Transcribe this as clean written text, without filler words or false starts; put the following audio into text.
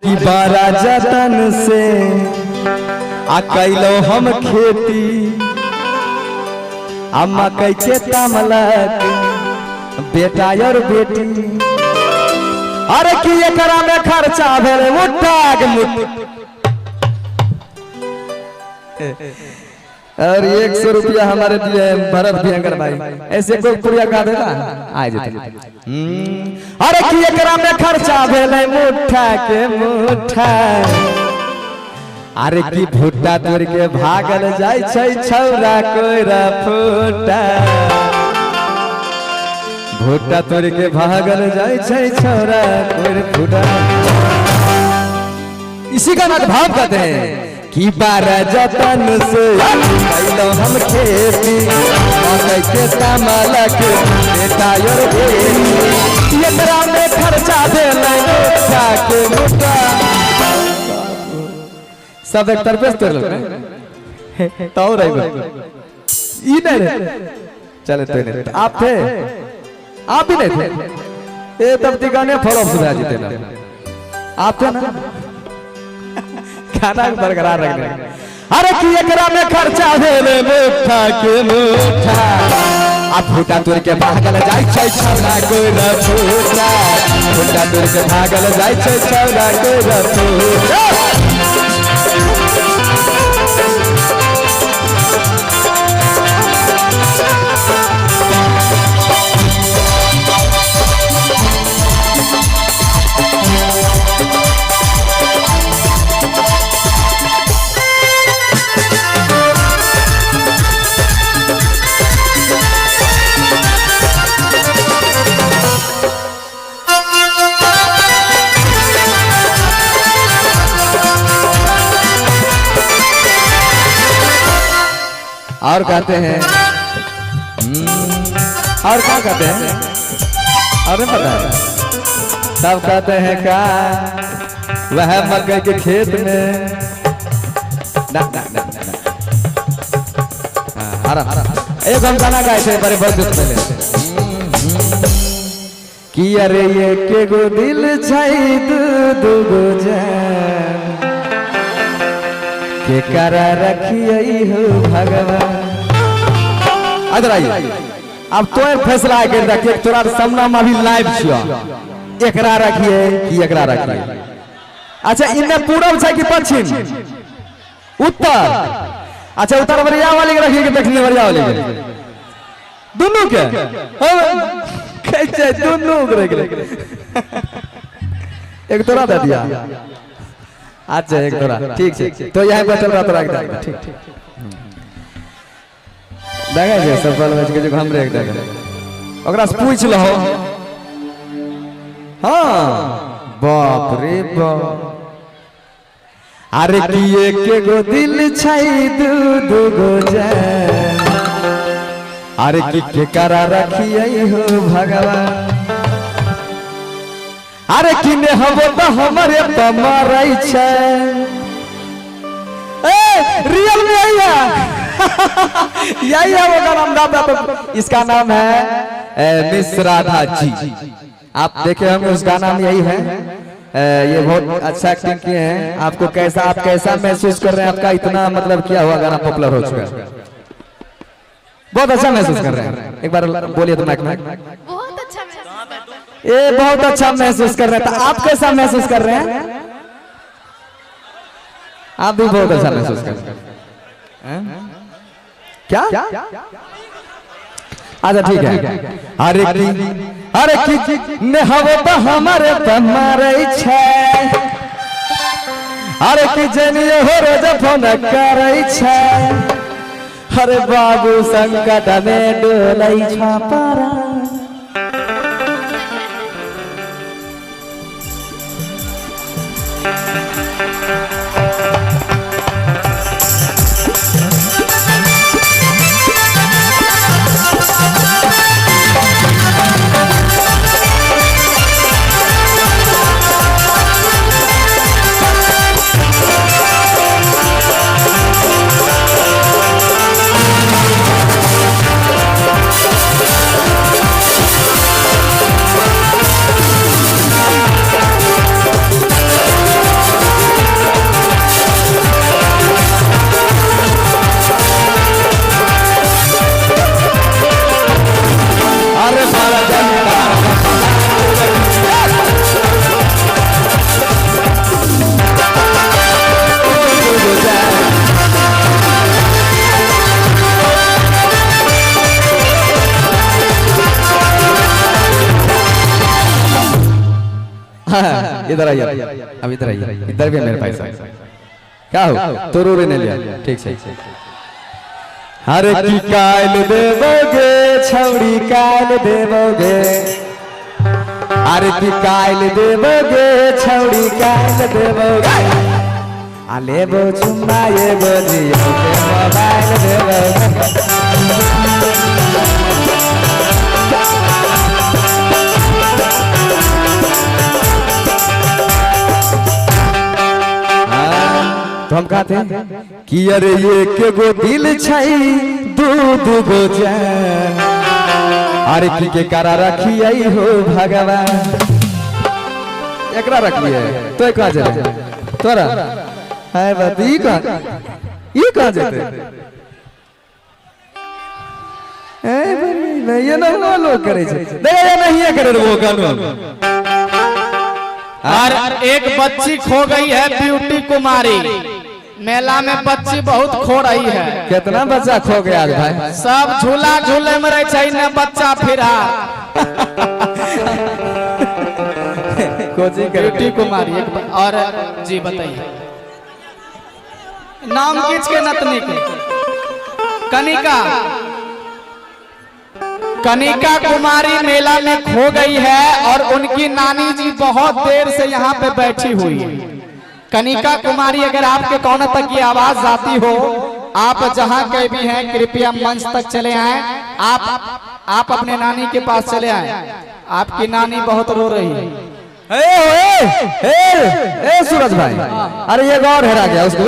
कि बारा जतन से कैलो हम खेती अम्मा कैसे तमलक बेटा और बेटी। अरे कि एकरा में खर्चा भेले मुट्ठाक मुठ और 100 रुपया हमारे दिए भरत भयंकर भाई। ऐसे कोई पुरिया गा देगा आ जाते। अरे कि एकरा में खर्चा भेले मुठा के मुठा। अरे कि भुट्टा तोड़ के भागल जाय छै छौरा कोइरा फूटा। भुट्टा तोड़ के भागल जाय छै छौरा कोइरा फूटा। इसी का नाम भाव कहते हैं कि बारा जतन से कैलो हम खेती के तमलक बेटा और बेटी। एकरा में खर्चा भेले मुठा के मुठा। सब एक तरफ तोड़ लो तो ई नहीं चले तो नहीं आप थे आप भी नहीं थे ये तब दिगाने फॉलो सुधा जीते ना आप थे ना खाना बरकरार रखने। अरे कि एकरा में खर्चा भेले मुठा के मुठा। अब भुट्टा तोड़ के भागल जाय छै छौरा कोइरा फूटा। भुट्टा तोड़ के भागल जाय छै छौरा कोइरा फूटा। और कहते हैं और क्या कहते हैं अरे पता है सब कहते हैं का वह मकई के खेत में ना ना ना ना एक हम गाना गाए थे बड़े बहुत दिन पहले कि अरे ये के गो दिल छै दू गो जान के करा रखिए हो भगवान। अदर आइए अब तो फैसला कर रखिए तोरा सामना में अभी लाइव छियो एकरा रखिए कि एकरा रखिए। अच्छा इनमें पूरब छै कि पश्चिम उत्तर। अच्छा उत्तर वरिया वाली के रखिए कि दक्षिण वरिया वाली के दोनों के कैसे दोनों के एक तोरा दे दिया। अच्छा एक तोरा ठीक है तो यहाँ बैठल रहा तोरा के ठीक ठीक देखे छै सफल बच के जो हम रे देखे ओकरा से पूछ लहो। हां बाप रे बाप। अरे कि एक गो दिल छै दू गो जान। अरे कि के करा रखिए हो भगवान। अरे कि ने हबो तो हमरे पे मरै छै ए रियल में आया यही है वो नाम दादा। तो इसका नाम है मिस राधा जी। आप देखे होंगे उसका नाम यही है। ये बहुत अच्छा एक्टिंग किए हैं। आपको कैसा आप कैसा महसूस कर रहे हैं आपका इतना मतलब क्या हुआ गाना पॉपुलर हो चुका है। बहुत अच्छा महसूस कर रहे हैं एक बार बोलिए तो माइक में। बहुत अच्छा ये बहुत अच्छा महसूस कर रहे हैं। तो आप कैसा महसूस कर रहे हैं? आप भी बहुत अच्छा महसूस कर रहे हैं क्या? अच्छा ठीक है। अरे कि ने हवे तो हमारे पे मारै छै। अरे कि जनिए हो रोज फोन करै छै। अरे बाबू संकट में डोलै छ पारा। हाँ, इधर आइए, अब इधर आइए, इधर भी है मेरे भाई साहब। क्या हो तो रो नहीं लिया, ठीक से। हरे की काल देवोगे छौड़ी काल देवोगे, अरे की काल देवोगे छौड़ी काल देवोगे, आले बो चुम्मा ये बोलियो के मोबाइल देवोगे। तो हम कहते हैं कि अरे ये के गो दिल छई दूध गो जान, अरे की के करा रखी आई हो भगवान, एकरा रखिए तो कहां जाते तोरा है बात ई कहां जाते ए भाई ये ना लोग करे छे नहीं नहीं करे वो कानून। और एक बच्ची खो गई है ब्यूटी कुमारी, मेला में बच्ची बहुत खो रही है। कितना बच्चा खो गया भाई? सब झूला झूले में रह चाहिए बच्चा फिरा। ब्यूटी कुमारी एक और जी बताइए नाम किसके नतनी के? कनिका, कनिका कुमारी मेला में खो गई है और उनकी नानी जी बहुत देर से यहाँ पे बैठी हुई है। कनिका कुमारी अगर आपके कौन तक की आवाज आती हो, आप जहाँ कहीं भी हैं कृपया मंच तक चले आए। आप अपने नानी के पास चले आए, आपकी नानी बहुत रो रही है। सूरज भाई, अरे ये गौर हेरा गया उसको।